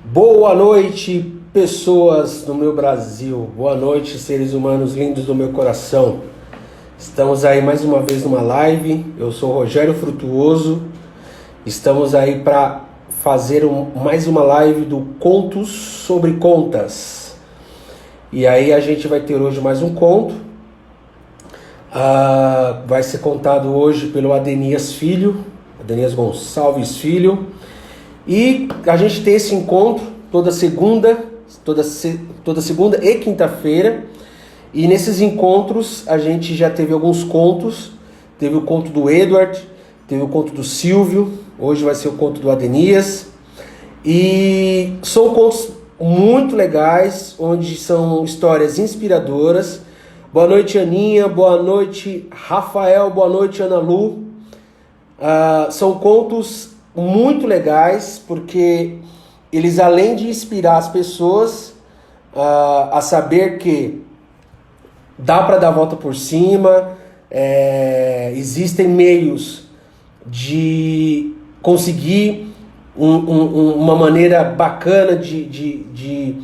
Boa noite, pessoas do meu Brasil. Boa noite, seres humanos lindos do meu coração. Estamos aí mais uma vez numa live. Eu sou Rogério Frutuoso. Estamos aí para fazer mais uma live do Contos sobre Contas. E aí a gente vai ter hoje mais um conto. Vai ser contado hoje pelo Adenias Filho, Adenias Gonçalves Filho. E a gente tem esse encontro toda segunda e quinta-feira. E nesses encontros a gente já teve alguns contos. Teve o conto do Edward, teve o conto do Silvio. Hoje vai ser o conto do Adenias. E são contos muito legais, onde são histórias inspiradoras. Boa noite, Aninha. Boa noite, Rafael. Boa noite, Ana Lu. São contos muito legais, porque eles, além de inspirar as pessoas a saber que dá para dar a volta por cima, existem meios de conseguir uma maneira bacana de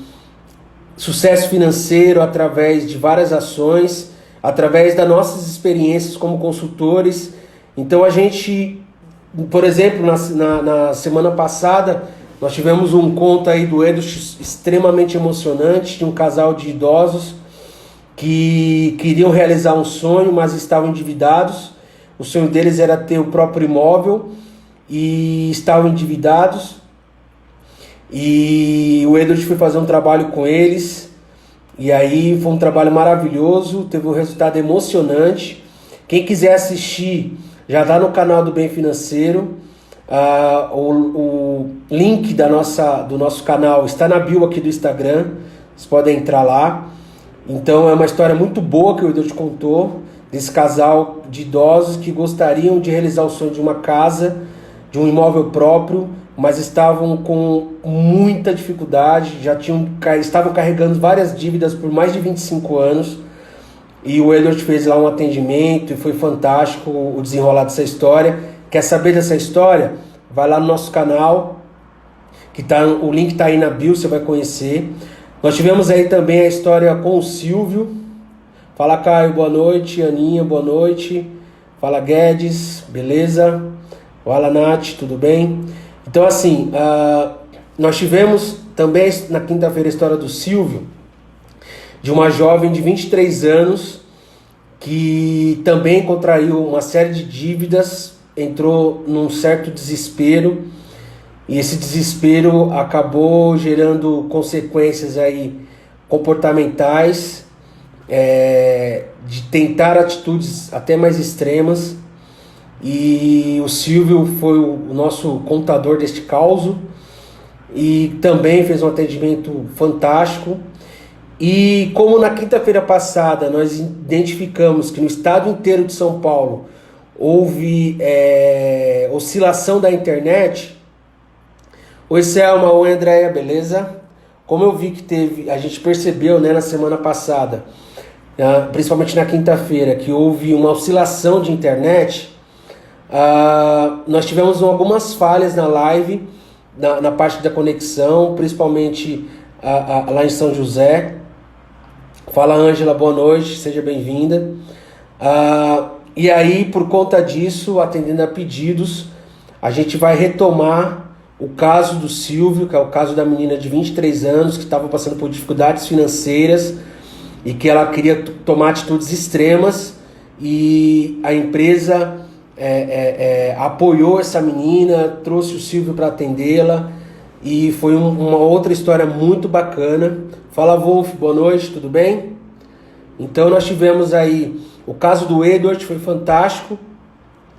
sucesso financeiro através de várias ações, através das nossas experiências como consultores. Então a gente, por exemplo, na semana passada, nós tivemos um conto aí do Edo extremamente emocionante, de um casal de idosos que queriam realizar um sonho, mas estavam endividados. O sonho deles era ter o próprio imóvel e estavam endividados. E o Edward foi fazer um trabalho com eles, e aí foi um trabalho maravilhoso, teve um resultado emocionante. Quem quiser assistir, já está no canal do Bem Financeiro. O link do nosso canal está na bio aqui do Instagram. Vocês podem entrar lá. Então é uma história muito boa que o Edward contou, desse casal de idosos que gostariam de realizar o sonho de uma casa, de um imóvel próprio, mas estavam com muita dificuldade, estavam carregando várias dívidas por mais de 25 anos. E o Edward fez lá um atendimento e foi fantástico o desenrolar dessa história. Quer saber dessa história? Vai lá no nosso canal, o link está aí na bio, você vai conhecer. Nós tivemos aí também a história com o Silvio. Fala, Caio, boa noite. Aninha, boa noite. Fala, Guedes, beleza? Fala, Nath, tudo bem? Então, assim, nós tivemos também na quinta-feira a história do Silvio, de uma jovem de 23 anos que também contraiu uma série de dívidas, entrou num certo desespero, e esse desespero acabou gerando consequências aí comportamentais, de tentar atitudes até mais extremas. E o Silvio foi o nosso contador deste caos e também fez um atendimento fantástico. E como na quinta-feira passada nós identificamos que no estado inteiro de São Paulo houve oscilação da internet. Oi, Selma, oi, Andréia, beleza? Como eu vi que a gente percebeu, né, na semana passada, principalmente na quinta-feira, que houve uma oscilação de internet, nós tivemos algumas falhas na live, na parte da conexão, principalmente lá em São José. Fala, Ângela, boa noite, seja bem-vinda. E aí, por conta disso, atendendo a pedidos, a gente vai retomar o caso do Silvio, que é o caso da menina de 23 anos, que estava passando por dificuldades financeiras e que ela queria tomar atitudes extremas, e a empresa apoiou essa menina, trouxe o Silvio para atendê-la, e foi uma outra história muito bacana. Fala, Wolf, boa noite, tudo bem? Então nós tivemos aí o caso do Edward, foi fantástico.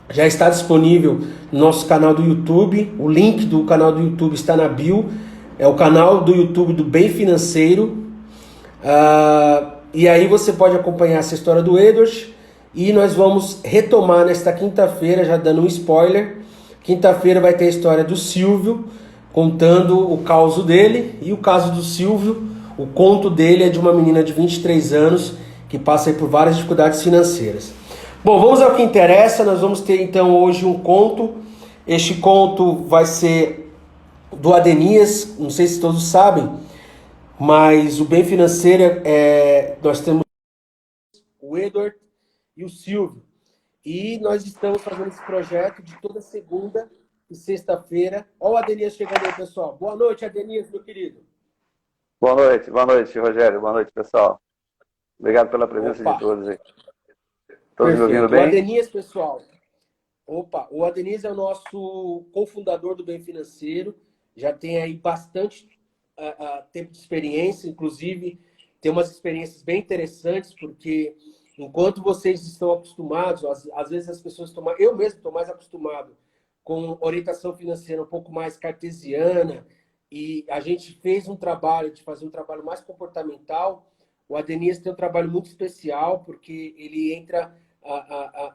Já está disponível no nosso canal do YouTube. O link do canal do YouTube está na bio. É o canal do YouTube do Bem Financeiro. E aí você pode acompanhar essa história do Edward. E nós vamos retomar nesta quinta-feira, já dando um spoiler. Quinta-feira vai ter a história do Silvio, contando o caso dele. E o caso do Silvio, o conto dele é de uma menina de 23 anos que passa aí por várias dificuldades financeiras. Bom, vamos ao que interessa. Nós vamos ter então hoje um conto. Este conto vai ser do Adenias, não sei se todos sabem, mas o Bem Financeiro nós temos o Edward e o Silvio. E nós estamos fazendo esse projeto de toda segunda e sexta-feira. Olha o Adenias chegando aí, pessoal. Boa noite, Adenias, meu querido. Boa noite, Rogério. Boa noite, pessoal. Obrigado pela presença de Opa, todos aí. Todos me ouvindo perfeito. O bem? Adenias, pessoal. Opa, o Adenias é o nosso cofundador do Bem Financeiro. Já tem aí bastante tempo de experiência, inclusive tem umas experiências bem interessantes, porque enquanto vocês estão acostumados, às vezes as pessoas estão eu mesmo estou mais acostumado com orientação financeira um pouco mais cartesiana, e a gente fez um trabalho de fazer um trabalho mais comportamental. O Adenias tem um trabalho muito especial, porque ele entra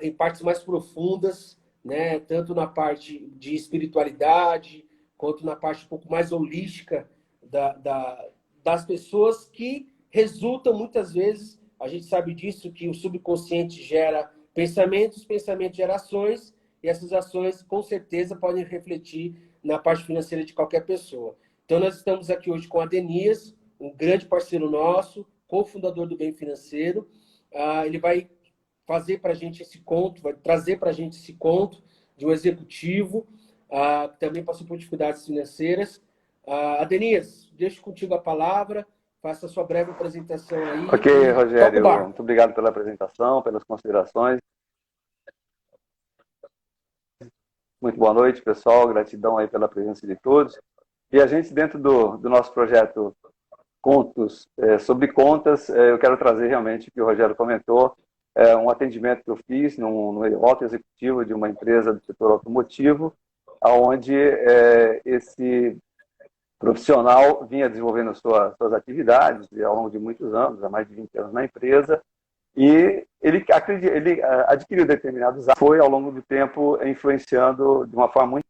em partes mais profundas, né? Tanto na parte de espiritualidade, quanto na parte um pouco mais holística das pessoas, que resultam muitas vezes, a gente sabe disso, que o subconsciente gera pensamentos, pensamentos geram ações, e essas ações com certeza podem refletir na parte financeira de qualquer pessoa. Então nós estamos aqui hoje com a Adenias, um grande parceiro nosso, cofundador do Bem Financeiro. Ele vai fazer para a gente esse conto, vai trazer para a gente esse conto de um executivo que também passou por dificuldades financeiras. Adenias, deixo contigo a palavra, faça a sua breve apresentação aí Ok, e toca o Rogério. barco. Muito obrigado pela apresentação, pelas considerações. Muito boa noite, pessoal. Gratidão aí pela presença de todos. E a gente, dentro do nosso projeto Contos sobre Contas, eu quero trazer realmente o que o Rogério comentou, um atendimento que eu fiz no alto executivo de uma empresa do setor automotivo, onde esse profissional vinha desenvolvendo suas atividades ao longo de muitos anos, há mais de 20 anos na empresa, e ele adquiriu determinados hábitos, foi ao longo do tempo influenciando de uma forma muito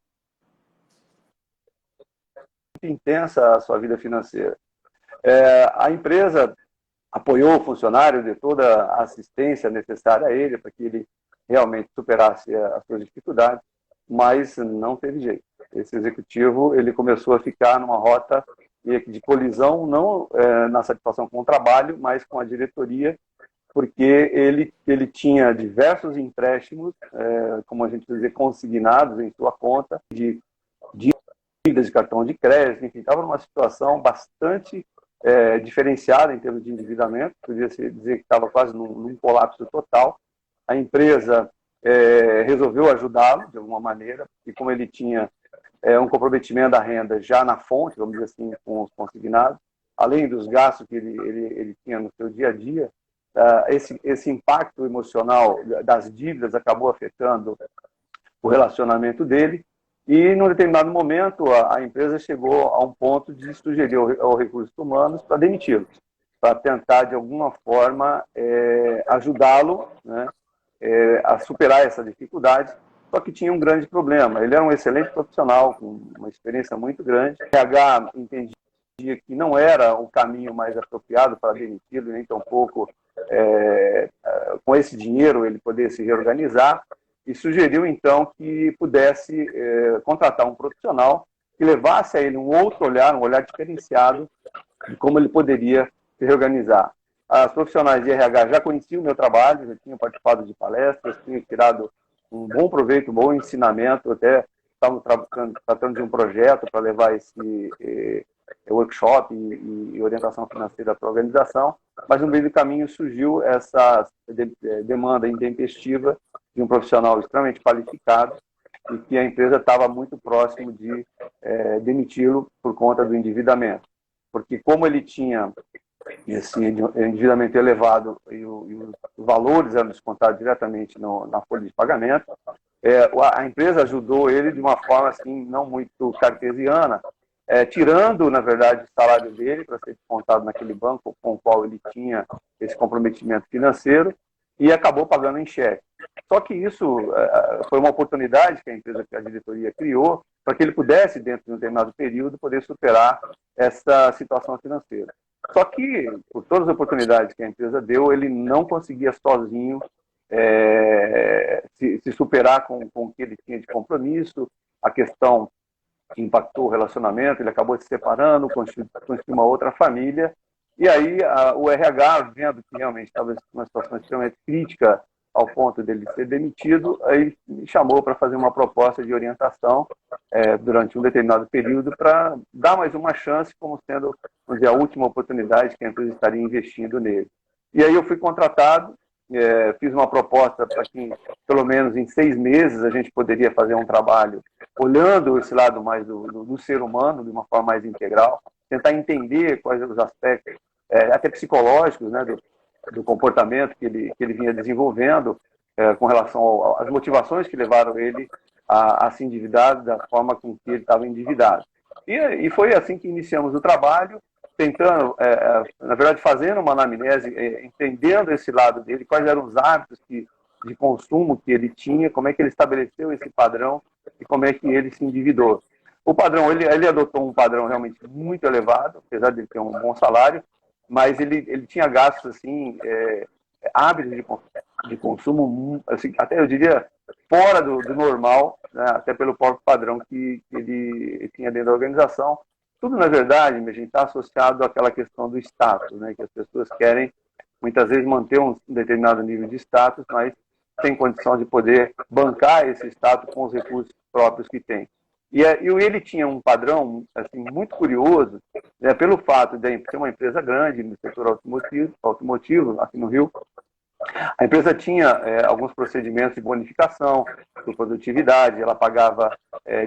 intensa a sua vida financeira. A empresa apoiou o funcionário de toda a assistência necessária a ele para que ele realmente superasse as suas dificuldades, mas não teve jeito. Esse executivo ele começou a ficar numa rota de colisão, não na satisfação com o trabalho, mas com a diretoria, porque ele tinha diversos empréstimos, como a gente dizer, consignados em sua conta, de dívidas de cartão de crédito, enfim, estava numa situação bastante diferenciada em termos de endividamento, podia dizer que estava quase num colapso total. A empresa resolveu ajudá-lo de alguma maneira, e como ele tinha um comprometimento da renda já na fonte, vamos dizer assim, com os consignados, além dos gastos que ele tinha no seu dia a dia, esse impacto emocional das dívidas acabou afetando o relacionamento dele, e, num determinado momento, a empresa chegou a um ponto de sugerir ao Recursos Humanos para demiti-lo, para tentar, de alguma forma, ajudá-lo, né, a superar essa dificuldade. Só que tinha um grande problema. Ele era um excelente profissional, com uma experiência muito grande. O RH entendia que não era o caminho mais apropriado para demiti-lo, nem tampouco com esse dinheiro ele poder se reorganizar, e sugeriu então que pudesse contratar um profissional que levasse a ele um outro olhar, um olhar diferenciado de como ele poderia se reorganizar. As profissionais de RH já conheciam o meu trabalho, já tinham participado de palestras, tinham tirado um bom proveito, um bom ensinamento, até estavam tratando de um projeto para levar esse workshop e orientação financeira para a organização, mas no meio do caminho surgiu essa demanda intempestiva de um profissional extremamente qualificado, e que a empresa estava muito próximo de demiti-lo por conta do endividamento. Porque como ele tinha esse endividamento elevado e os valores eram descontados diretamente na folha de pagamento, a empresa ajudou ele de uma forma assim não muito cartesiana, tirando, na verdade, o salário dele para ser descontado naquele banco com o qual ele tinha esse comprometimento financeiro, e acabou pagando em cheque. Só que isso foi uma oportunidade que a diretoria criou para que ele pudesse, dentro de um determinado período, poder superar essa situação financeira. Só que, por todas as oportunidades que a empresa deu, ele não conseguia sozinho se superar com o que ele tinha de compromisso, a questão que impactou o relacionamento, ele acabou se separando, construiu uma outra família, e aí o RH, vendo que realmente estava numa situação extremamente crítica, ao ponto dele ser demitido, aí me chamou para fazer uma proposta de orientação durante um determinado período para dar mais uma chance, como sendo, vamos dizer, a última oportunidade que a empresa estaria investindo nele. E aí eu fui contratado, fiz uma proposta para que, pelo menos em 6 meses, a gente poderia fazer um trabalho olhando esse lado mais do ser humano, de uma forma mais integral, tentar entender quais os aspectos, até psicológicos, né, do comportamento que ele vinha desenvolvendo com relação às motivações que levaram ele a se endividar da forma com que ele estava endividado. E foi assim que iniciamos o trabalho, tentando, na verdade, fazendo uma anamnese, entendendo esse lado dele, quais eram os hábitos de consumo que ele tinha, como é que ele estabeleceu esse padrão e como é que ele se endividou. O padrão, ele adotou um padrão realmente muito elevado, apesar de ele ter um bom salário, mas ele tinha gastos, assim, hábitos de consumo, assim, até eu diria, fora do normal, né, até pelo próprio padrão que ele tinha dentro da organização. Tudo, na verdade, a gente está associado àquela questão do status, né, que as pessoas querem, muitas vezes, manter um determinado nível de status, mas sem condição de poder bancar esse status com os recursos próprios que tem. E ele tinha um padrão assim, muito curioso, né, pelo fato de ser uma empresa grande no setor automotivo aqui no Rio. A empresa tinha alguns procedimentos de bonificação por produtividade, ela pagava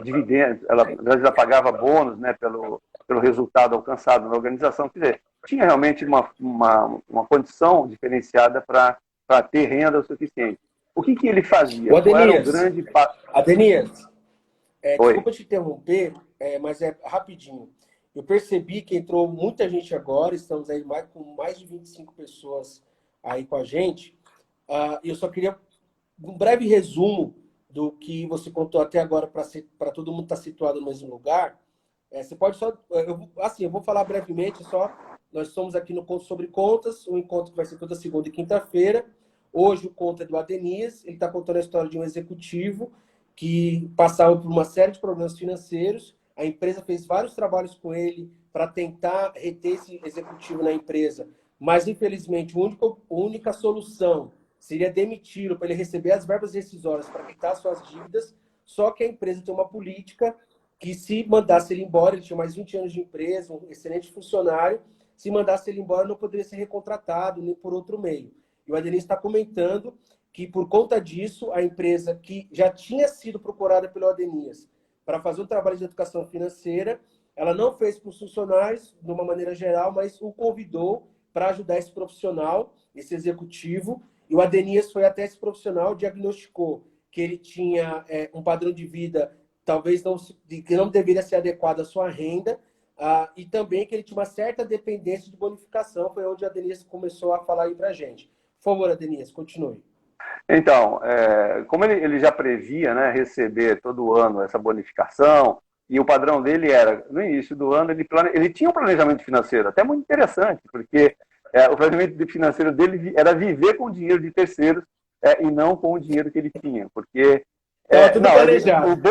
dividendos, ela pagava bônus, né, pelo resultado alcançado na organização. Quer dizer, tinha realmente uma condição diferenciada para ter renda o suficiente. O que ele fazia? O Qual era o Adenias, grande... Adenias, Oi. desculpa te interromper, mas é rapidinho. Eu percebi que entrou muita gente agora, estamos aí com mais de 25 pessoas aí com a gente. Eu só queria um breve resumo do que você contou até agora para todo mundo estar situado no mesmo lugar. Você pode só... eu vou falar brevemente só. Nós estamos aqui no Conto sobre Contas, um encontro que vai ser toda segunda e quinta-feira. Hoje o conto é do Adenias, ele está contando a história de um executivo que passava por uma série de problemas financeiros. A empresa fez vários trabalhos com ele para tentar reter esse executivo na empresa, mas infelizmente a única solução seria demiti-lo para ele receber as verbas rescisórias para quitar suas dívidas, só que a empresa tem uma política que se mandasse ele embora, ele tinha mais 20 anos de empresa, um excelente funcionário, se mandasse ele embora não poderia ser recontratado nem por outro meio. E o Adenias está comentando que, por conta disso, a empresa que já tinha sido procurada pelo Adenias para fazer um trabalho de educação financeira, ela não fez para os funcionários, de uma maneira geral, mas o convidou para ajudar esse profissional, esse executivo, e o Adenias foi até esse profissional, diagnosticou que ele tinha um padrão de vida talvez que não deveria ser adequado à sua renda, e também que ele tinha uma certa dependência de bonificação, foi onde o Adenias começou a falar aí para a gente. Por favor, Adenias, continue. Então, como ele já previa, né, receber todo ano essa bonificação, e o padrão dele era, no início do ano, ele tinha um planejamento financeiro, até muito interessante, porque o planejamento financeiro dele era viver com o dinheiro de terceiros e não com o dinheiro que ele tinha, porque... Estava tudo planejado.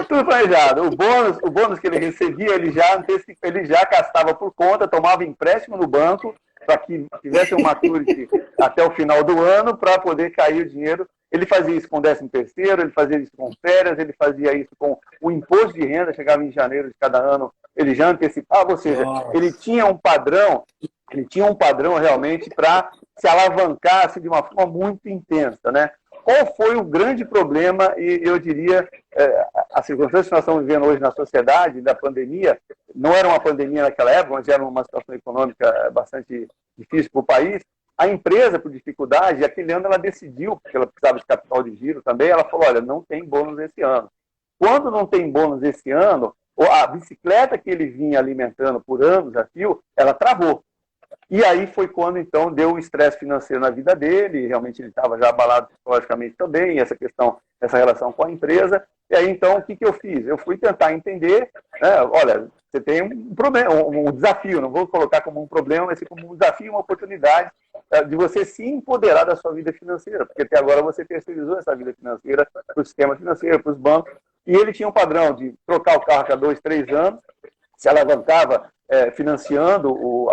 Tudo planejado. O bônus que ele recebia, ele já gastava por conta, tomava empréstimo no banco, para que tivesse um maturity até o final do ano, para poder cair o dinheiro. Ele fazia isso com 13º, ele fazia isso com férias, ele fazia isso com o imposto de renda, chegava em janeiro de cada ano, ele já antecipava, ou seja, ele tinha um padrão realmente para se alavancar assim, de uma forma muito intensa, né? Qual foi o grande problema, e eu diria, as circunstâncias que nós estamos vivendo hoje na sociedade, da pandemia, não era uma pandemia naquela época, mas era uma situação econômica bastante difícil para o país. A empresa, por dificuldade, aquele ano ela decidiu, porque ela precisava de capital de giro também, ela falou, olha, não tem bônus esse ano. Quando não tem bônus esse ano, a bicicleta que ele vinha alimentando por anos a fio, ela travou. E aí foi quando, então, deu um estresse financeiro na vida dele, realmente ele estava já abalado psicologicamente também, essa relação com a empresa. E aí, então, o que eu fiz? Eu fui tentar entender, né, olha, você tem um problema, um desafio, não vou colocar como um problema, mas como um desafio, uma oportunidade de você se empoderar da sua vida financeira, porque até agora você terceirizou essa vida financeira para o sistema financeiro, para os bancos, e ele tinha um padrão de trocar o carro a cada 2, 3 anos, se alavancava financiando,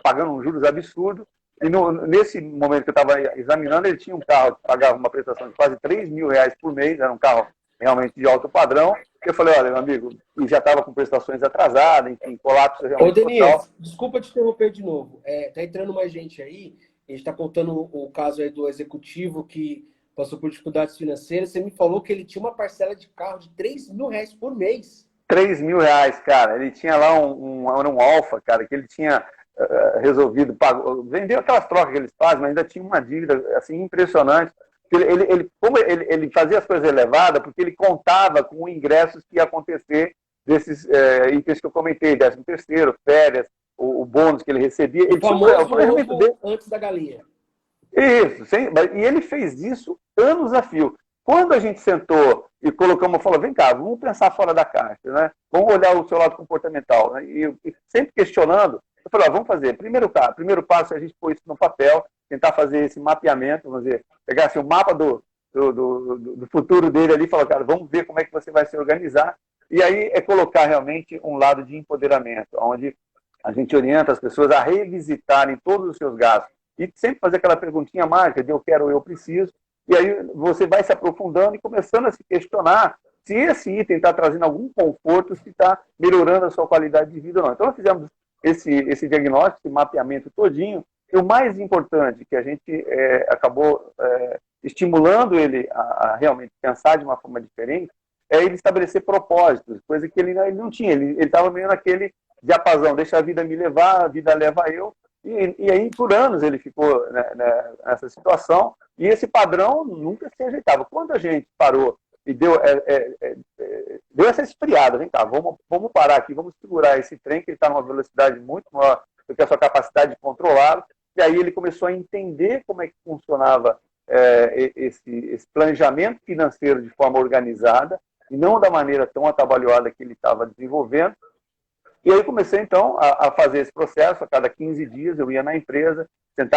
pagando um juros absurdos, e nesse momento que eu estava examinando, ele tinha um carro que pagava uma prestação de quase R$ 3.000 por mês, era um carro realmente de alto padrão. Eu falei, olha, meu amigo, e já estava com prestações atrasadas, enfim, colapso realmente total. Desculpa te interromper de novo. Tá entrando mais gente aí, a gente está contando o caso aí do executivo que passou por dificuldades financeiras. Você me falou que ele tinha uma parcela de carro de R$ 3.000 por mês. R$ 3.000, cara. Ele tinha lá um Alfa, cara, que ele tinha resolvido, vendeu aquelas trocas que eles fazem, mas ainda tinha uma dívida assim impressionante. Como ele fazia as coisas elevadas, porque ele contava com ingressos que ia acontecer desses itens que eu comentei, 13º, férias, o bônus que ele recebia. Ele tinha o planejamento dele antes da galinha. Isso, e ele fez isso anos a fio. Quando a gente sentou e colocamos, falou, vem cá, vamos pensar fora da caixa, né? Vamos olhar o seu lado comportamental, né? E sempre questionando, eu falei, vamos fazer, primeiro passo é a gente pôr isso no papel, tentar fazer esse mapeamento, vamos dizer, pegar assim, o mapa do futuro dele ali e falar, cara, vamos ver como é que você vai se organizar. E aí é colocar realmente um lado de empoderamento, onde a gente orienta as pessoas a revisitarem todos os seus gastos. E sempre fazer aquela perguntinha mágica de eu quero, eu preciso. E aí você vai se aprofundando e começando a se questionar se esse item está trazendo algum conforto, se está melhorando a sua qualidade de vida ou não. Então, nós fizemos esse diagnóstico, esse mapeamento todinho. E o mais importante, que a gente acabou estimulando ele a realmente pensar de uma forma diferente, é ele estabelecer propósitos, coisa que ele não tinha. Ele estava meio naquele diapasão, deixa a vida me levar, a vida leva eu. E aí, por anos, ele ficou nessa situação, e esse padrão nunca se ajeitava. Quando a gente parou e deu essa esfriada, vem cá, vamos parar aqui, vamos segurar esse trem, que ele está numa velocidade muito maior do que a sua capacidade de controlá-lo, e aí ele começou a entender como é que funcionava esse planejamento financeiro de forma organizada, e não da maneira tão atabalhoada que ele estava desenvolvendo. E aí comecei, então, a fazer esse processo. A cada 15 dias eu ia na empresa,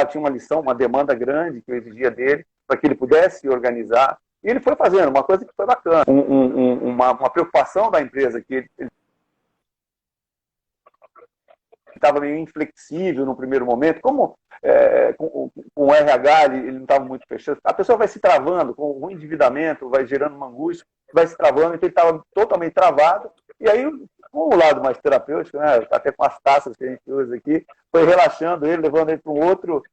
tinha uma lição, uma demanda grande que eu exigia dele, para que ele pudesse se organizar. E ele foi fazendo uma coisa que foi bacana, uma preocupação da empresa, que ele estava meio inflexível no primeiro momento, como com o RH ele não estava muito fechado, a pessoa vai se travando, com o endividamento, vai gerando uma angústia, vai se travando, então ele estava totalmente travado, e aí, com o lado mais terapêutico, né, até com as taças que a gente usa aqui, foi relaxando ele, levando ele para um outro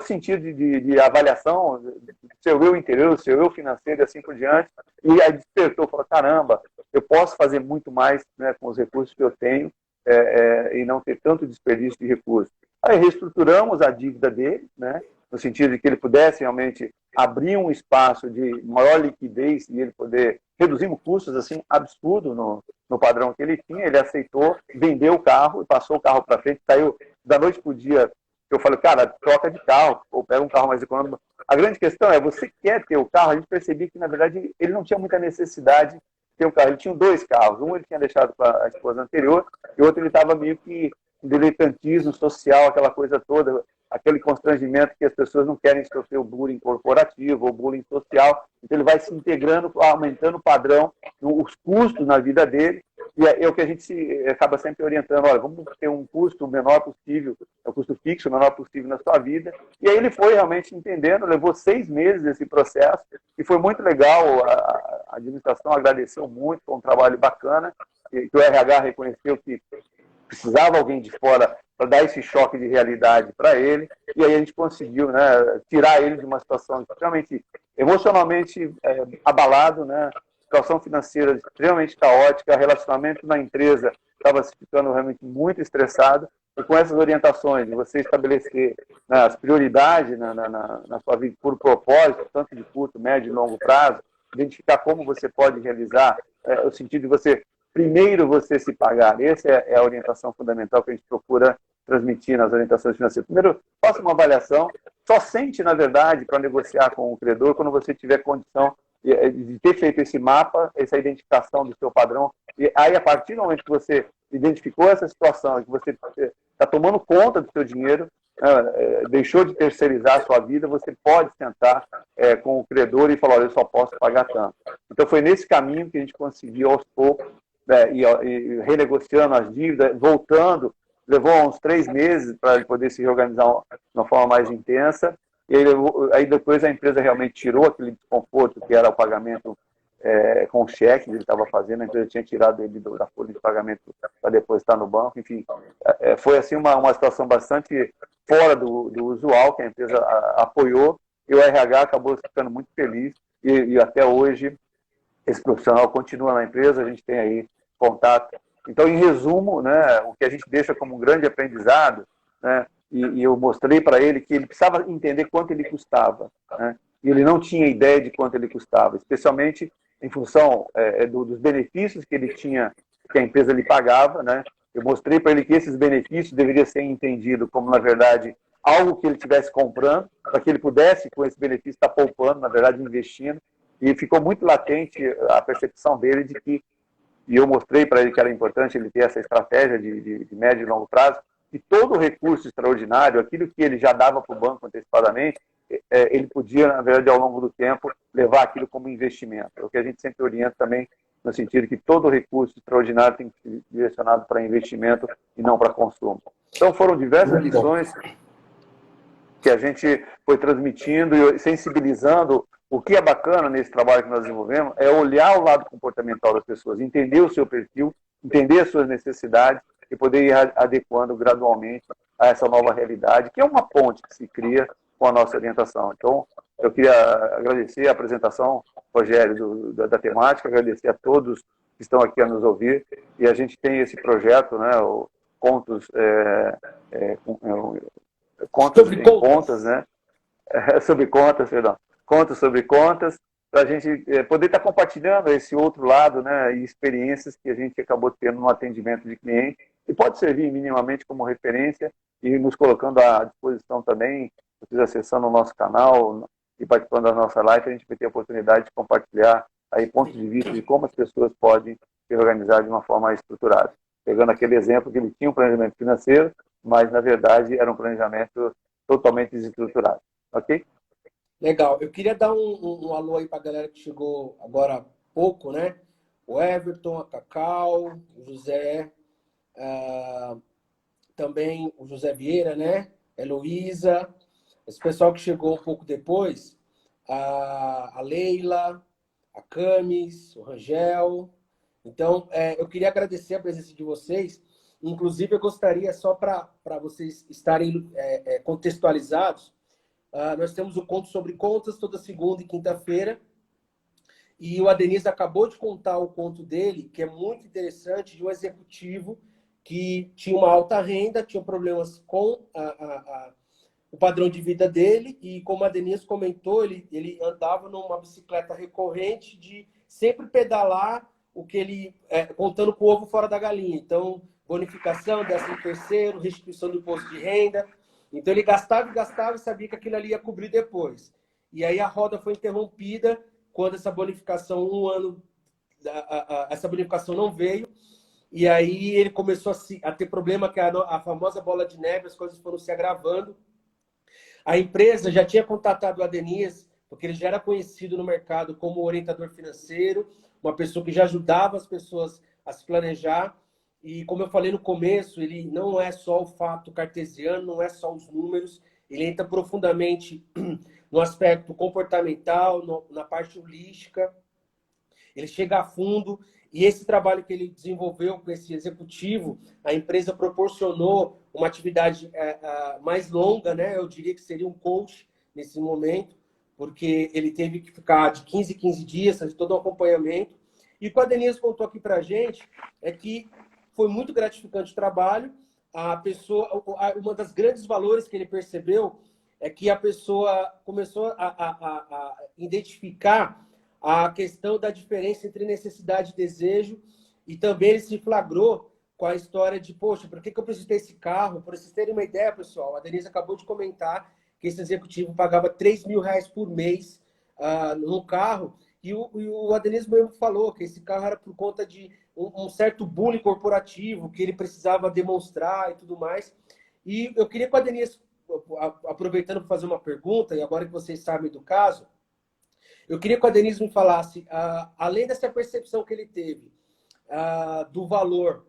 sentido de avaliação do seu eu interior, do seu eu financeiro e assim por diante, e aí despertou, falou, caramba, eu posso fazer muito mais, né, com os recursos que eu tenho, e não ter tanto desperdício de recursos. Aí reestruturamos a dívida dele, né, no sentido de que ele pudesse realmente abrir um espaço de maior liquidez e ele poder reduzir custos assim absurdo no padrão que ele tinha. Ele aceitou, vendeu o carro e passou o carro para frente, saiu da noite para o dia. Eu falei, cara, troca de carro, ou pega um carro mais econômico. A grande questão é, você quer ter o carro? A gente percebia que, na verdade, ele não tinha muita necessidade de ter um carro. Ele tinha 2 carros. Um ele tinha deixado para a esposa anterior, e o outro ele estava meio que em diletantismo social, aquela coisa toda, aquele constrangimento que as pessoas não querem sofrer o bullying corporativo ou bullying social. Então ele vai se integrando, aumentando o padrão, os custos na vida dele, e é o que a gente acaba sempre orientando, olha, vamos ter um custo menor possível, um custo fixo o menor possível na sua vida. E aí ele foi realmente entendendo, levou 6 meses esse processo, e foi muito legal, a administração agradeceu muito, foi um trabalho bacana, que o RH reconheceu que precisava alguém de fora para dar esse choque de realidade para ele, e aí a gente conseguiu, né, tirar ele de uma situação extremamente emocionalmente abalado, né, situação financeira extremamente caótica, relacionamento na empresa estava se ficando realmente muito estressado, e com essas orientações de você estabelecer, né, as prioridades na sua vida por propósito, tanto de curto, médio e longo prazo, identificar como você pode realizar, o sentido de você primeiro você se pagar. Essa é a orientação fundamental que a gente procura transmitir nas orientações financeiras. Primeiro, faça uma avaliação, só sente, na verdade, para negociar com o credor quando você tiver condição de ter feito esse mapa, essa identificação do seu padrão. E aí, a partir do momento que você identificou essa situação, que você está tomando conta do seu dinheiro, deixou de terceirizar a sua vida, você pode sentar com o credor e falar, olha, eu só posso pagar tanto. Então foi nesse caminho que a gente conseguiu aos poucos, e renegociando as dívidas, voltando, levou uns 3 meses para ele poder se reorganizar de uma forma mais intensa, e aí depois a empresa realmente tirou aquele desconforto que era o pagamento com cheque que ele estava fazendo, a empresa tinha tirado ele da folha de pagamento para depositar no banco, enfim, foi assim uma situação bastante fora do usual, que a empresa apoiou, e o RH acabou ficando muito feliz, e até hoje esse profissional continua na empresa, a gente tem aí contato. Então, em resumo, né, o que a gente deixa como um grande aprendizado, né, e eu mostrei para ele que ele precisava entender quanto ele custava, né, e ele não tinha ideia de quanto ele custava, especialmente em função dos benefícios que ele tinha, que a empresa lhe pagava, né. Eu mostrei para ele que esses benefícios deveriam ser entendidos como, na verdade, algo que ele estivesse comprando, para que ele pudesse, com esse benefício, estar poupando, na verdade, investindo, e ficou muito latente a percepção dele de que, e eu mostrei para ele que era importante ele ter essa estratégia de médio e longo prazo, e todo o recurso extraordinário, aquilo que ele já dava para o banco antecipadamente, ele podia, na verdade, ao longo do tempo, levar aquilo como investimento. É o que a gente sempre orienta também, no sentido que todo recurso extraordinário tem que ser direcionado para investimento e não para consumo. Então foram diversas lições que a gente foi transmitindo e sensibilizando. O que é bacana nesse trabalho que nós desenvolvemos é olhar o lado comportamental das pessoas, entender o seu perfil, entender as suas necessidades e poder ir adequando gradualmente a essa nova realidade, que é uma ponte que se cria com a nossa orientação. Então, eu queria agradecer a apresentação, Rogério, da temática, agradecer a todos que estão aqui a nos ouvir, e a gente tem esse projeto, né, o Contos, contas em contas, né? Sobre contas, perdão. Contas sobre contas, para a gente poder estar compartilhando esse outro lado, né? E experiências que a gente acabou tendo no atendimento de cliente, e pode servir minimamente como referência, e nos colocando à disposição também, vocês acessando o nosso canal e participando da nossa live, a gente vai ter a oportunidade de compartilhar aí pontos de vista de como as pessoas podem se organizar de uma forma mais estruturada. Pegando aquele exemplo que ele tinha um planejamento financeiro, mas, na verdade, era um planejamento totalmente desestruturado. Ok? Legal. Eu queria dar um alô aí para a galera que chegou agora há pouco, né? O Everton, a Cacau, o José, também o José Vieira, né? Heloísa, esse pessoal que chegou um pouco depois, a Leila, a Camis, o Rangel. Então, eu queria agradecer a presença de vocês. Inclusive, eu gostaria, só para vocês estarem contextualizados, nós temos o Conto sobre Contas toda segunda e quinta-feira. E o Adenis acabou de contar o conto dele, que é muito interessante, de um executivo que tinha uma alta renda, tinha problemas com o padrão de vida dele, e como a Denise comentou, ele andava numa bicicleta recorrente de sempre pedalar o que ele, contando com o ovo fora da galinha. Então, bonificação, 13º, restituição do imposto de renda. Então, ele gastava e gastava e sabia que aquilo ali ia cobrir depois. E aí a roda foi interrompida quando essa bonificação, essa bonificação não veio. E aí ele começou a ter problema, que a famosa bola de neve, as coisas foram se agravando. A empresa já tinha contatado o Adenis, porque ele já era conhecido no mercado como orientador financeiro, uma pessoa que já ajudava as pessoas a se planejar. E como eu falei no começo, ele não é só o fato cartesiano, não é só os números, ele entra profundamente no aspecto comportamental, na parte holística, ele chega a fundo. E esse trabalho que ele desenvolveu com esse executivo, a empresa proporcionou uma atividade mais longa, né? Eu diria que seria um coach nesse momento, porque ele teve que ficar de 15 em 15 dias, fazer todo o acompanhamento. E o que a Denise contou aqui para a gente é que foi muito gratificante o trabalho. A pessoa, uma das grandes valores que ele percebeu é que a pessoa começou a identificar a questão da diferença entre necessidade e desejo, e também ele se flagrou com a história de, poxa, por que eu preciso ter esse carro? Para vocês terem uma ideia, pessoal, a Denise acabou de comentar que esse executivo pagava R$3.000 por mês no carro, e o Adenis mesmo falou que esse carro era por conta de um certo bullying corporativo que ele precisava demonstrar e tudo mais. E eu queria que o Adenis aproveitando para fazer uma pergunta, e agora que vocês sabem do caso, eu queria que o Adenis me falasse, além dessa percepção que ele teve, do valor,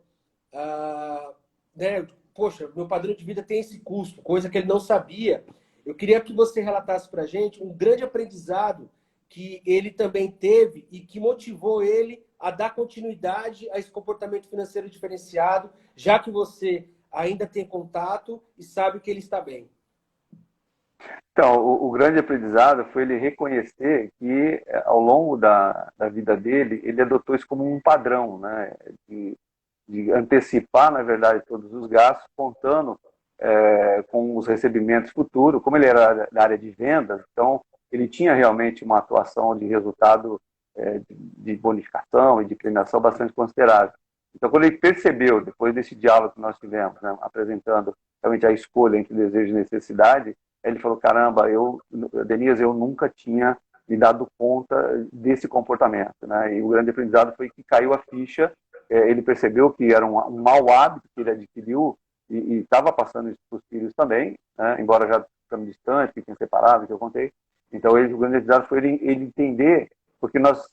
né? Poxa, meu padrão de vida tem esse custo, coisa que ele não sabia. Eu queria que você relatasse para a gente um grande aprendizado que ele também teve e que motivou ele a dar continuidade a esse comportamento financeiro diferenciado, já que você ainda tem contato e sabe que ele está bem. Então, o grande aprendizado foi ele reconhecer que, ao longo da vida dele, ele adotou isso como um padrão, né? De antecipar, na verdade, todos os gastos, contando com os recebimentos futuros. Como ele era da área de vendas, então ele tinha realmente uma atuação de resultado de bonificação e de premiação bastante considerável. Então, quando ele percebeu, depois desse diálogo que nós tivemos, né, apresentando realmente a escolha entre desejo e necessidade, ele falou, caramba, Denise, eu nunca tinha me dado conta desse comportamento, né? E o grande aprendizado foi que caiu a ficha, ele percebeu que era um mau hábito que ele adquiriu e estava passando isso para os filhos também, né? Embora já ficando distante, que tinha separado, que eu contei. Então, o grande aprendizado foi ele entender, porque nós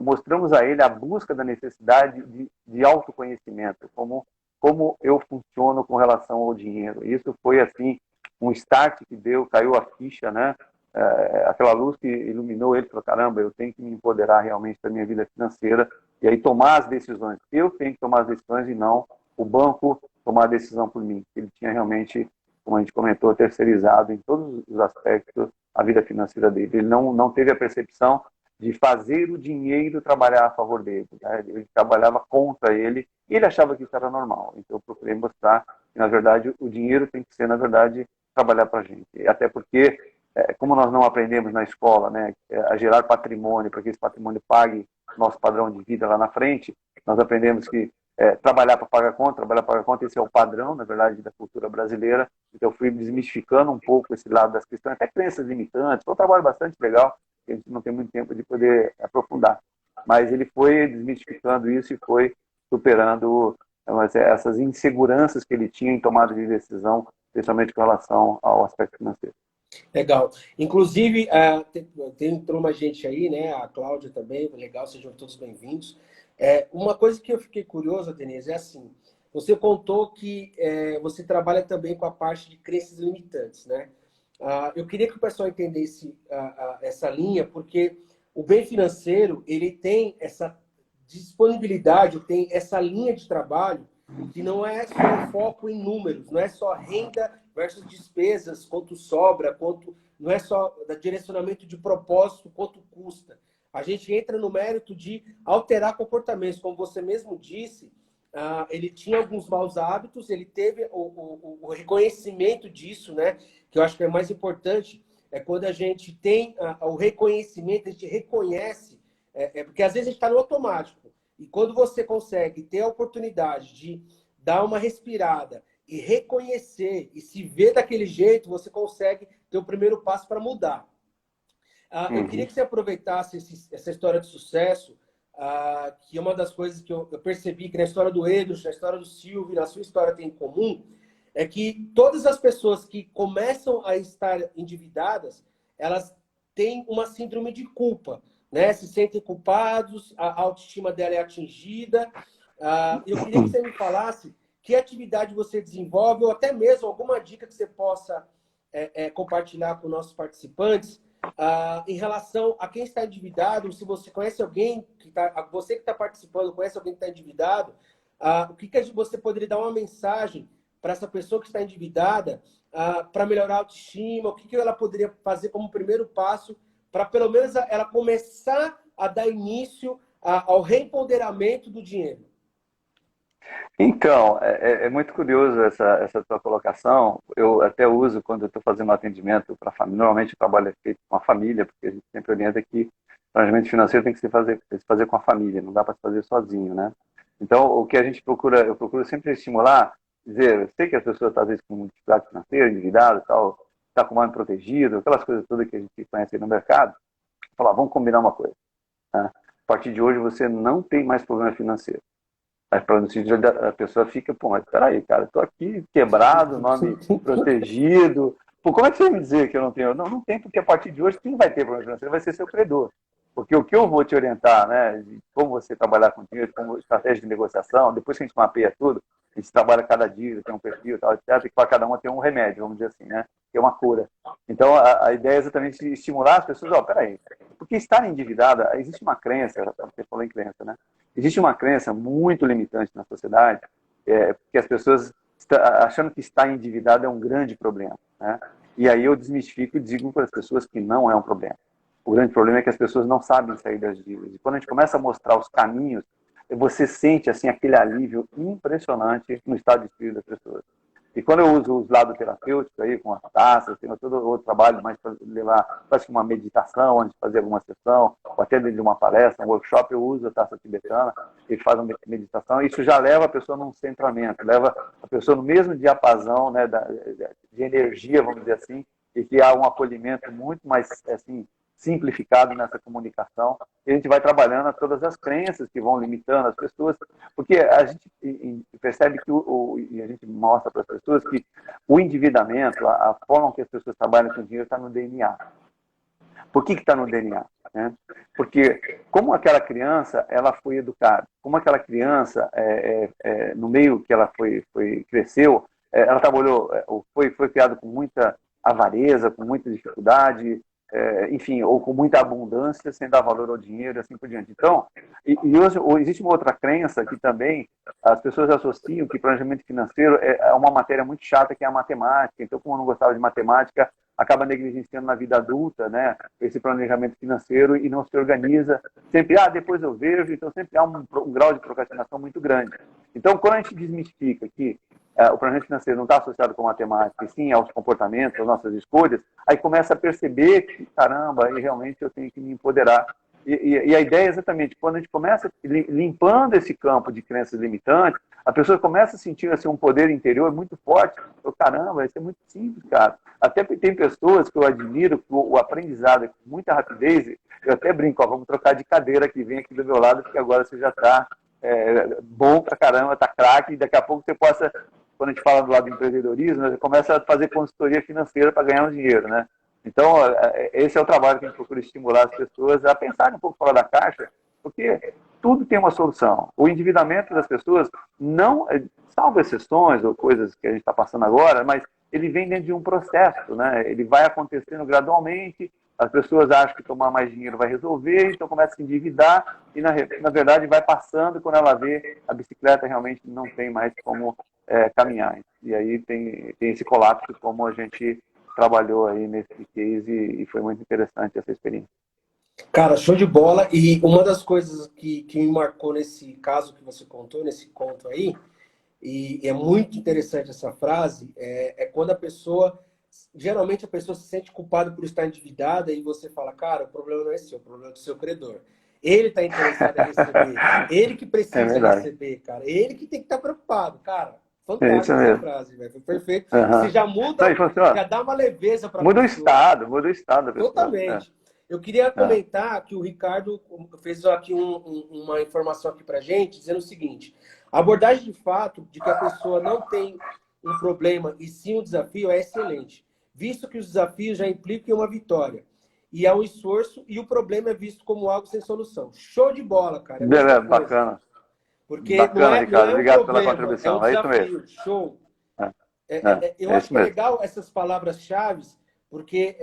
mostramos a ele a busca da necessidade de autoconhecimento, como eu funciono com relação ao dinheiro. Isso foi, assim, um start que deu, caiu a ficha, né? Aquela luz que iluminou ele, falou, caramba, eu tenho que me empoderar realmente da minha vida financeira e aí tomar as decisões. Eu tenho que tomar as decisões e não o banco tomar a decisão por mim. Ele tinha realmente, como a gente comentou, terceirizado em todos os aspectos a vida financeira dele. Ele não teve a percepção de fazer o dinheiro trabalhar a favor dele, né? Ele trabalhava contra ele e ele achava que isso era normal. Então eu procurei mostrar que, na verdade, o dinheiro tem que ser, na verdade, trabalhar para a gente. Até porque, como nós não aprendemos na escola, né, a gerar patrimônio, para que esse patrimônio pague nosso padrão de vida lá na frente, nós aprendemos que trabalhar para pagar conta, esse é o padrão, na verdade, da cultura brasileira. Então eu fui desmistificando um pouco esse lado das questões, até crenças limitantes. Foi um trabalho bastante legal, que a gente não tem muito tempo de poder aprofundar. Mas ele foi desmistificando isso e foi superando essas inseguranças que ele tinha em tomada de decisão, principalmente com relação ao aspecto financeiro. Legal. Inclusive, entrou uma gente aí, né? A Cláudia também, legal, sejam todos bem-vindos. Uma coisa que eu fiquei curiosa, Denise, é assim, você contou que você trabalha também com a parte de crenças limitantes, né? Eu queria que o pessoal entendesse essa linha, porque o bem financeiro, ele tem essa disponibilidade, tem essa linha de trabalho que não é só foco em números, não é só renda versus despesas, quanto sobra, não é só direcionamento de propósito, quanto custa. A gente entra no mérito de alterar comportamentos. Como você mesmo disse, ele tinha alguns maus hábitos, ele teve o reconhecimento disso, né? Que eu acho que é mais importante, é quando a gente tem o reconhecimento, a gente reconhece, porque às vezes a gente está no automático. E quando você consegue ter a oportunidade de dar uma respirada e reconhecer e se ver daquele jeito, você consegue ter o primeiro passo para mudar. Eu queria que você aproveitasse essa história de sucesso, que é uma das coisas que eu percebi que na história do Edros, na história do Silvio, na sua história tem em comum, é que todas as pessoas que começam a estar endividadas, elas têm uma síndrome de culpa, né? Se sentem culpados, a autoestima dela é atingida. Eu queria que você me falasse que atividade você desenvolve, ou até mesmo alguma dica que você possa compartilhar com nossos participantes, em relação a quem está endividado, se você conhece alguém você que está participando, conhece alguém que está endividado, o que você poderia dar uma mensagem para essa pessoa que está endividada, para melhorar a autoestima, o que ela poderia fazer como primeiro passo para pelo menos ela começar a dar início ao reempoderamento do dinheiro? Então, é muito curioso essa tua colocação. Eu até uso quando eu estou fazendo um atendimento para família. Normalmente o trabalho é feito com a família, porque a gente sempre orienta que o planejamento financeiro tem que se fazer com a família, não dá para se fazer sozinho, né? Então, o que a gente procura, eu procuro sempre estimular, dizer, eu sei que as pessoas às vezes com dificuldade financeira, endividado, tal, está com o nome protegido, aquelas coisas todas que a gente conhece aí no mercado, falar, vamos combinar uma coisa, né? A partir de hoje você não tem mais problema financeiro. Mas para no sentido a pessoa fica, pô, mas peraí, cara, estou aqui quebrado, nome protegido, Pô, como é que você vai me dizer que eu não tenho? Não, não tem, porque a partir de hoje quem vai ter problema financeiro vai ser seu credor. Porque o que eu vou te orientar, né, de como você trabalhar com dinheiro, como estratégia de negociação, depois que a gente mapeia tudo, a gente trabalha cada dia, tem um perfil, tal, etc, e para cada uma tem um remédio, vamos dizer assim, né, que é uma cura. Então, a ideia é exatamente estimular as pessoas, ó, peraí, porque estar endividada, existe uma crença, você falou em crença, né, existe uma crença muito limitante na sociedade, que as pessoas achando que estar endividado é um grande problema, né, e aí eu desmistifico e digo para as pessoas que não é um problema. O grande problema é que as pessoas não sabem sair das dívidas. E quando a gente começa a mostrar os caminhos, você sente assim aquele alívio impressionante no estado de espírito das pessoas. E quando eu uso os lados terapêuticos aí, com as taças, tem todo outro trabalho mais para levar, acho que uma meditação, antes de fazer alguma sessão, ou até dentro de uma palestra, um workshop, eu uso a taça tibetana, e faz uma meditação, e isso já leva a pessoa num centramento, leva a pessoa no mesmo diapasão, né, de energia, vamos dizer assim, e que há um acolhimento muito mais, assim, simplificado nessa comunicação, e a gente vai trabalhando todas as crenças que vão limitando as pessoas, porque a gente percebe que e a gente mostra para as pessoas que o endividamento, a forma que as pessoas trabalham com dinheiro está no DNA. Por que está no DNA? Né? Porque como aquela criança ela foi educada, como aquela criança no meio que ela cresceu, ela trabalhou, foi criada com muita avareza, com muita dificuldade, enfim, ou com muita abundância, sem dar valor ao dinheiro, assim por diante. Então, e hoje existe uma outra crença que também as pessoas associam que planejamento financeiro é uma matéria muito chata, que é a matemática. Então, como eu não gostava de matemática, acaba negligenciando na vida adulta, né, esse planejamento financeiro e não se organiza. Sempre, depois eu vejo, então sempre há um grau de procrastinação muito grande. Então, quando a gente desmistifica que o planejamento financeiro não está associado com matemática, e sim aos comportamentos, às nossas escolhas, aí começa a perceber que, caramba, aí realmente eu tenho que me empoderar. E a ideia é exatamente, quando a gente começa limpando esse campo de crenças limitantes, a pessoa começa a sentir assim, um poder interior muito forte. Caramba, isso é muito simples, cara. Até tem pessoas que eu admiro, o aprendizado é com muita rapidez. Eu até brinco, vamos trocar de cadeira aqui, vem aqui do meu lado, porque agora você já está bom pra caramba, está craque, e daqui a pouco você possa, quando a gente fala do lado do empreendedorismo, você começa a fazer consultoria financeira para ganhar um dinheiro, né? Então, esse é o trabalho que a gente procura estimular as pessoas a pensarem um pouco fora da caixa, porque tudo tem uma solução. O endividamento das pessoas, não, salvo exceções ou coisas que a gente está passando agora, mas ele vem dentro de um processo, né? Ele vai acontecendo gradualmente, as pessoas acham que tomar mais dinheiro vai resolver, então começa a se endividar e, na verdade, vai passando quando ela vê a bicicleta realmente não tem mais como caminhar. E aí tem esse colapso, como a gente trabalhou aí nesse case e foi muito interessante essa experiência. Cara, show de bola. E uma das coisas que me marcou nesse caso que você contou, nesse conto aí, e é muito interessante essa frase, é quando a pessoa, geralmente a pessoa se sente culpada por estar endividada e você fala, cara, o problema não é seu, o problema é do seu credor. Ele está interessado em receber, ele que precisa receber, cara, ele que tem que estar preocupado, cara. Fantástica essa frase, velho. Foi perfeito. Uhum. Você já muda, já dá uma leveza para muda o estado da pessoa. Totalmente. Eu queria comentar que o Ricardo fez aqui uma informação aqui pra gente, dizendo o seguinte: a abordagem de fato de que a pessoa não tem um problema e sim um desafio é excelente, visto que os desafios já implicam uma vitória. E há um esforço e o problema é visto como algo sem solução. Show de bola, cara. Bacana. Porque bacana, Ricardo. Obrigado problema, pela contribuição. É um desafio. Isso mesmo. Show. Eu acho que é legal essas palavras-chave, porque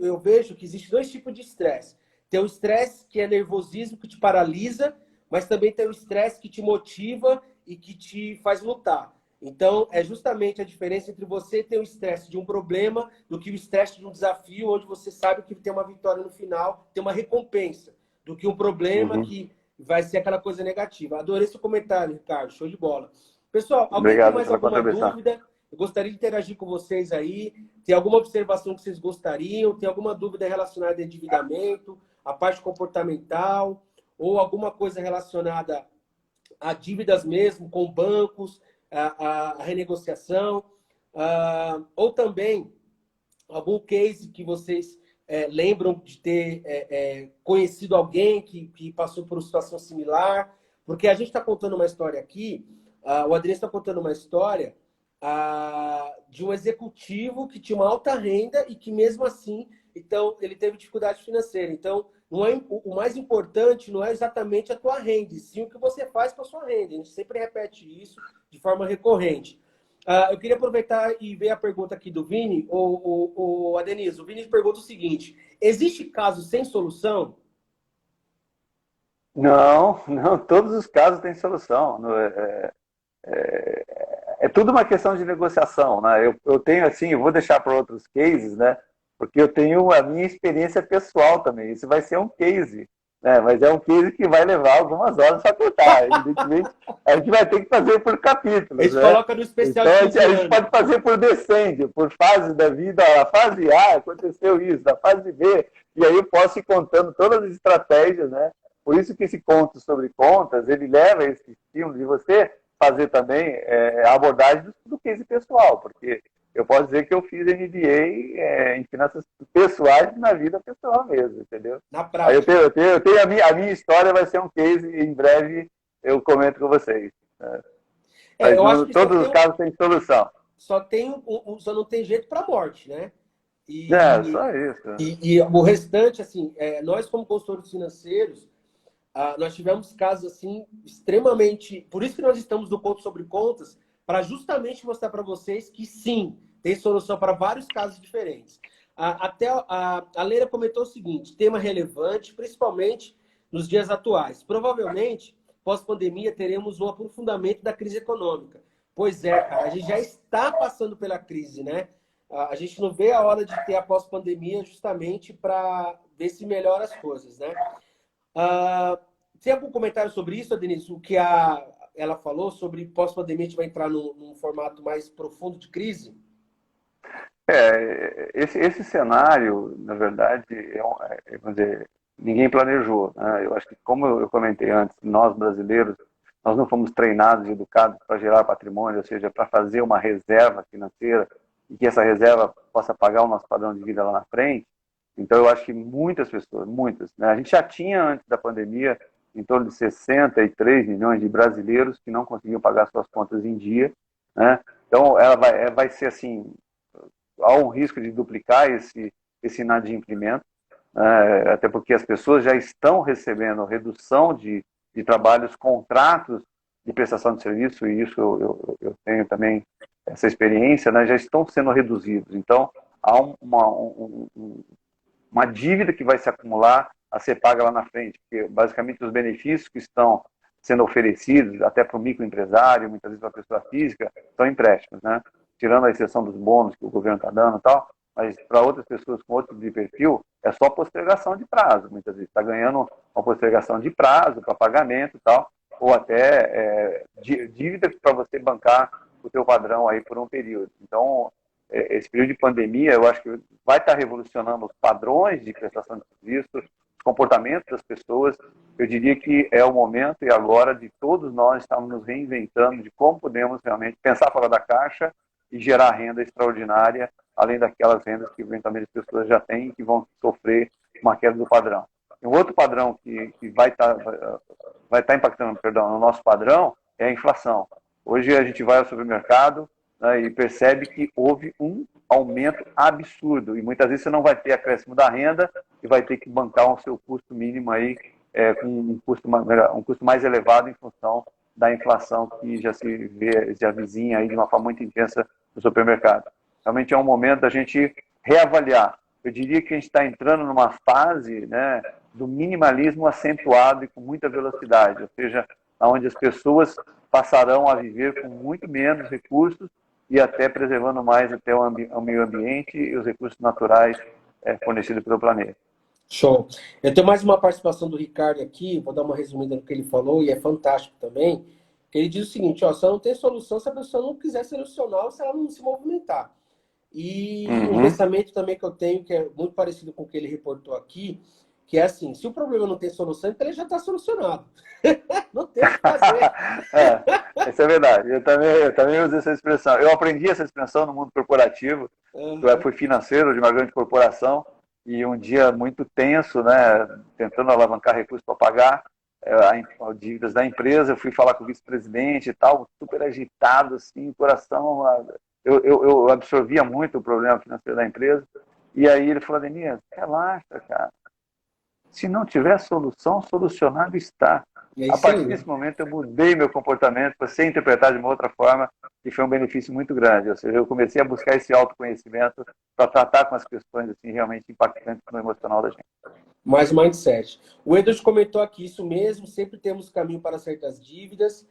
eu vejo que existem dois tipos de estresse. Tem o estresse que é nervosismo, que te paralisa, mas também tem o estresse que te motiva e que te faz lutar. Então, é justamente a diferença entre você ter o estresse de um problema do que o estresse de um desafio, onde você sabe que tem uma vitória no final, tem uma recompensa, do que um problema que vai ser aquela coisa negativa. Adorei seu comentário, Ricardo. Show de bola. Pessoal, alguém tem mais alguma dúvida? Eu gostaria de interagir com vocês aí. Tem alguma observação que vocês gostariam? Tem alguma dúvida relacionada a endividamento, a parte comportamental, ou alguma coisa relacionada a dívidas mesmo, com bancos, a renegociação, ou também algum case que vocês lembram de ter conhecido alguém que passou por uma situação similar? Porque a gente está contando uma história aqui, o Adriano está contando uma história de um executivo que tinha uma alta renda e que mesmo assim, então, ele teve dificuldade financeira. Então, não é, o mais importante não é exatamente a tua renda, e sim o que você faz com a sua renda. A gente sempre repete isso de forma recorrente. Eu queria aproveitar e ver a pergunta aqui do Vini, o Adenise. O Vini pergunta o seguinte: existe caso sem solução? Não, não, todos os casos têm solução. É tudo uma questão de negociação, né? Eu tenho assim, eu vou deixar para outros cases, né? Porque eu tenho a minha experiência pessoal também. Isso vai ser um case, né? Mas é um case que vai levar algumas horas para contar. Evidentemente, a gente vai ter que fazer por A capítulos, gente né? coloca no especial Então de a fim gente, de a gente ano. pode fazer por descende, por fase da vida. A fase A aconteceu isso, na fase B, e aí eu posso ir contando todas as estratégias, né? Por isso que esse conto sobre contas, ele leva esse estímulo de você fazer também a abordagem do case pessoal, porque eu posso dizer que eu fiz MBA em finanças pessoais na vida pessoal mesmo, entendeu? Na Aí prática. eu tenho a minha história vai ser um case e em breve eu comento com vocês, né? Mas Eu acho que todos os casos têm solução. só não tem jeito para a morte, né? É, E, só isso. e o restante, assim, nós como consultores financeiros, nós tivemos casos assim extremamente. Por isso que nós estamos no Conto sobre Contas, para justamente mostrar para vocês que sim, tem solução para vários casos diferentes. Até a Leila comentou o seguinte: tema relevante, principalmente nos dias atuais. Provavelmente, pós-pandemia, teremos um aprofundamento da crise econômica. Pois é, cara, a gente já está passando pela crise, né? A gente não vê a hora de ter a pós-pandemia justamente para ver se melhora as coisas, né? Tem algum comentário sobre isso, Denise? O que ela falou sobre pós-pandemia a gente vai entrar num formato mais profundo de crise? Esse cenário, na verdade, vamos dizer, ninguém planejou, né? Eu acho que, como eu comentei antes, nós brasileiros, nós não fomos treinados e educados para gerar patrimônio, ou seja, para fazer uma reserva financeira e que essa reserva possa pagar o nosso padrão de vida lá na frente. Então, eu acho que muitas pessoas, muitas, né? A gente já tinha, antes da pandemia, em torno de 63 milhões de brasileiros que não conseguiam pagar suas contas em dia, né? Então, ela vai ser assim, há um risco de duplicar esse inadimplemento, até porque as pessoas já estão recebendo redução de trabalhos, contratos de prestação de serviço, e isso eu tenho também essa experiência, né, já estão sendo reduzidos. Então, há uma dívida que vai se acumular a ser paga lá na frente, porque basicamente os benefícios que estão sendo oferecidos, até para o microempresário, muitas vezes para a pessoa física, são empréstimos, né? Tirando a exceção dos bônus que o governo está dando e tal, mas para outras pessoas com outro tipo de perfil, é só postergação de prazo. Muitas vezes está ganhando uma postergação de prazo para pagamento e tal, ou até dívida para você bancar o teu padrão aí por um período. Então, esse período de pandemia, eu acho que vai estar revolucionando os padrões de prestação de serviço, os comportamentos das pessoas. Eu diria que é o momento e agora de todos nós estarmos nos reinventando de como podemos realmente pensar fora da caixa e gerar renda extraordinária, além daquelas rendas que eventualmente as pessoas já têm e que vão sofrer uma queda do padrão. E um outro padrão que vai estar impactando, perdão, no nosso padrão é a inflação. Hoje a gente vai ao supermercado, né, e percebe que houve um aumento absurdo e muitas vezes você não vai ter acréscimo da renda e vai ter que bancar o seu custo mínimo aí com um custo mais elevado em função da inflação que já se vê, já vizinha aí de uma forma muito intensa no supermercado. Realmente é um momento da gente reavaliar. Eu diria que a gente está entrando numa fase, né, do minimalismo acentuado e com muita velocidade, ou seja, onde as pessoas passarão a viver com muito menos recursos e até preservando mais até o meio ambiente e os recursos naturais fornecidos pelo planeta. Show. Eu tenho mais uma participação do Ricardo aqui, vou dar uma resumida no que ele falou, e é fantástico também. Ele diz o seguinte: ó, só não tem solução se a pessoa não quiser solucionar ou se ela não se movimentar. E um Uhum. pensamento também que eu tenho, que é muito parecido com o que ele reportou aqui, que é assim: se o problema não tem solução, então ele já está solucionado. Não tem o que fazer. Isso é verdade. Eu também uso essa expressão. Eu aprendi essa expressão no mundo corporativo. Eu Uhum. fui financeiro de uma grande corporação e um dia muito tenso, né, tentando alavancar recursos para pagar. dívidas da empresa, eu fui falar com o vice-presidente e tal, super agitado, assim, coração... Eu absorvia muito o problema financeiro da empresa, e aí ele falou, Adenias, relaxa, cara. Se não tiver solução, solucionado está. É A isso partir aí. desse momento, eu mudei meu comportamento, passei a interpretar de uma outra forma, e foi um benefício muito grande. Ou seja, eu comecei a buscar esse autoconhecimento para tratar com as questões assim, realmente impactantes no emocional da gente. Mais mindset. O Edward comentou aqui isso mesmo, sempre temos caminho para certas dívidas.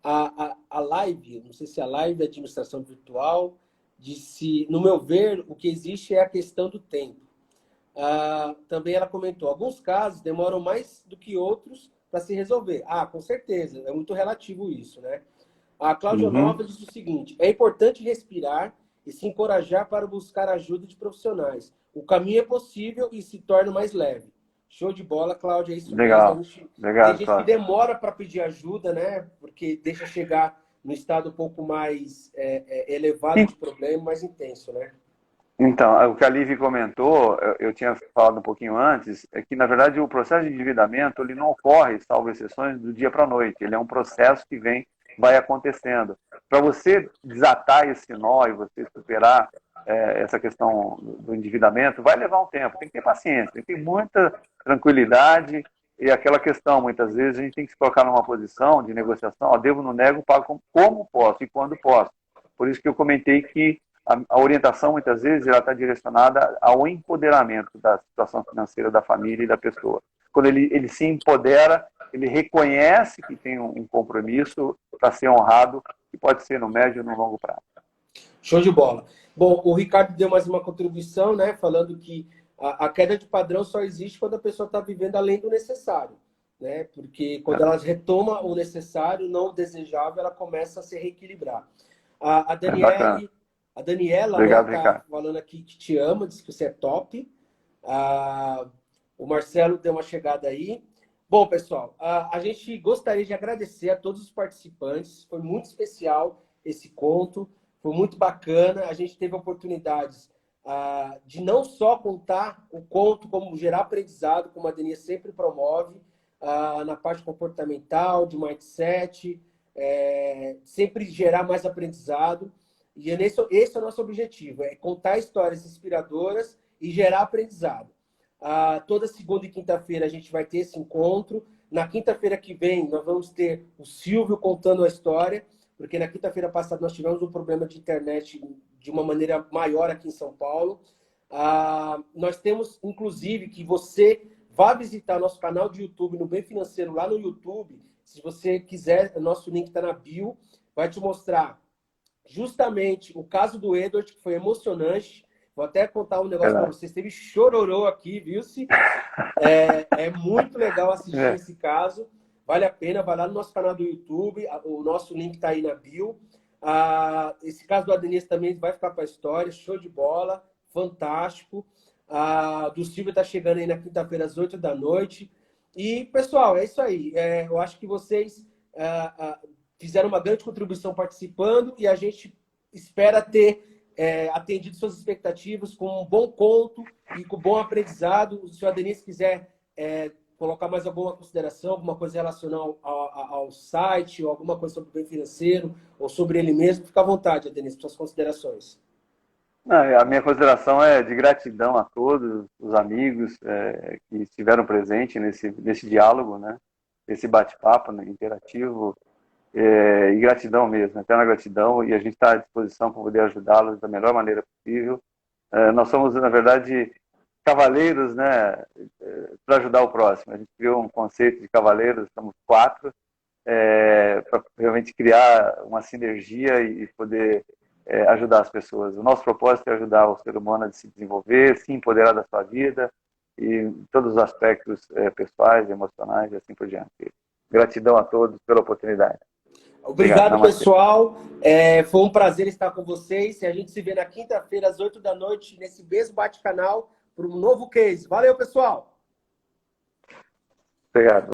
A live, não sei se a live é administração virtual, disse, no meu ver, o que existe é a questão do tempo. Também ela comentou, alguns casos demoram mais do que outros para se resolver. Com certeza, é muito relativo isso, né? A Cláudia Nova disse o seguinte, é importante respirar e se encorajar para buscar ajuda de profissionais. O caminho é possível e se torna mais leve. Show de bola, Cláudia, é isso mesmo. Legal. Tem Legal, gente que Cláudio. demora para pedir ajuda, né? Porque deixa chegar no estado um pouco mais elevado de problema, mais intenso, né? Então, o que a Livi comentou, eu tinha falado um pouquinho antes, é que, na verdade, o processo de endividamento ele não ocorre, salvo exceções, do dia para a noite. Ele é um processo que vai acontecendo. Para você desatar esse nó e você superar essa questão do endividamento, vai levar um tempo. Tem que ter paciência, tem que ter muita tranquilidade. E aquela questão, muitas vezes, a gente tem que se colocar numa posição de negociação, ó, devo, não nego, pago como posso e quando posso. Por isso que eu comentei que a orientação, muitas vezes, ela está direcionada ao empoderamento da situação financeira da família e da pessoa. Quando ele se empodera, ele reconhece que tem um compromisso para ser honrado, que pode ser no médio e no longo prazo. Show de bola. Bom, o Ricardo deu mais uma contribuição, né? Falando que a queda de padrão só existe quando a pessoa está vivendo além do necessário, né? Porque quando ela retoma o necessário, não o desejável, ela começa a se reequilibrar. A É bacana. A Daniela, né, Obrigado, tá Ricardo. falando aqui que te ama, diz que você é top. O Marcelo deu uma chegada aí. Bom, pessoal, a gente gostaria de agradecer a todos os participantes. Foi muito especial esse conto, foi muito bacana. A gente teve oportunidades de não só contar o conto, como gerar aprendizado, como a Denise sempre promove, na parte comportamental, de mindset, sempre gerar mais aprendizado. E esse é o nosso objetivo, é contar histórias inspiradoras e gerar aprendizado. Toda segunda e quinta-feira a gente vai ter esse encontro. Na quinta-feira que vem, nós vamos ter o Silvio contando a história, porque na quinta-feira passada nós tivemos um problema de internet de uma maneira maior aqui em São Paulo. Nós temos, inclusive, que você vá visitar nosso canal de YouTube, no Bem Financeiro, lá no YouTube. Se você quiser, o nosso link está na bio, vai te mostrar justamente o caso do Edward, que foi emocionante. Vou até contar um negócio para vocês. Teve chororô aqui, viu-se? É muito legal assistir esse caso. Vale a pena, vai lá no nosso canal do YouTube. O nosso link está aí na bio. Esse caso do Adenis também vai ficar para a história. Show de bola. Fantástico. Do Silvio está chegando aí na quinta-feira às 8 da noite. E, pessoal, é isso aí. Eu acho que vocês fizeram uma grande contribuição participando e a gente espera ter atendido suas expectativas com um bom conto e com bom aprendizado. Se o Denise quiser colocar mais alguma consideração, alguma coisa relacionada ao site, ou alguma coisa sobre o bem financeiro, ou sobre ele mesmo, fica à vontade, Denise, suas considerações. A minha consideração é de gratidão a todos os amigos que estiveram presentes nesse diálogo, né? Esse bate-papo, né, interativo. E gratidão mesmo, eterna gratidão, e a gente está à disposição para poder ajudá-los da melhor maneira possível. Nós somos, na verdade, cavaleiros, né, para ajudar o próximo. A gente criou um conceito de cavaleiros, somos 4, para realmente criar uma sinergia e poder ajudar as pessoas. O nosso propósito é ajudar o ser humano a se desenvolver, se empoderar da sua vida, e em todos os aspectos pessoais, emocionais e assim por diante. Gratidão a todos pela oportunidade. Obrigado, pessoal. Foi um prazer estar com vocês. E a gente se vê na quinta-feira, às 8 da noite, nesse mesmo bate-canal, para um novo case. Valeu, pessoal! Obrigado.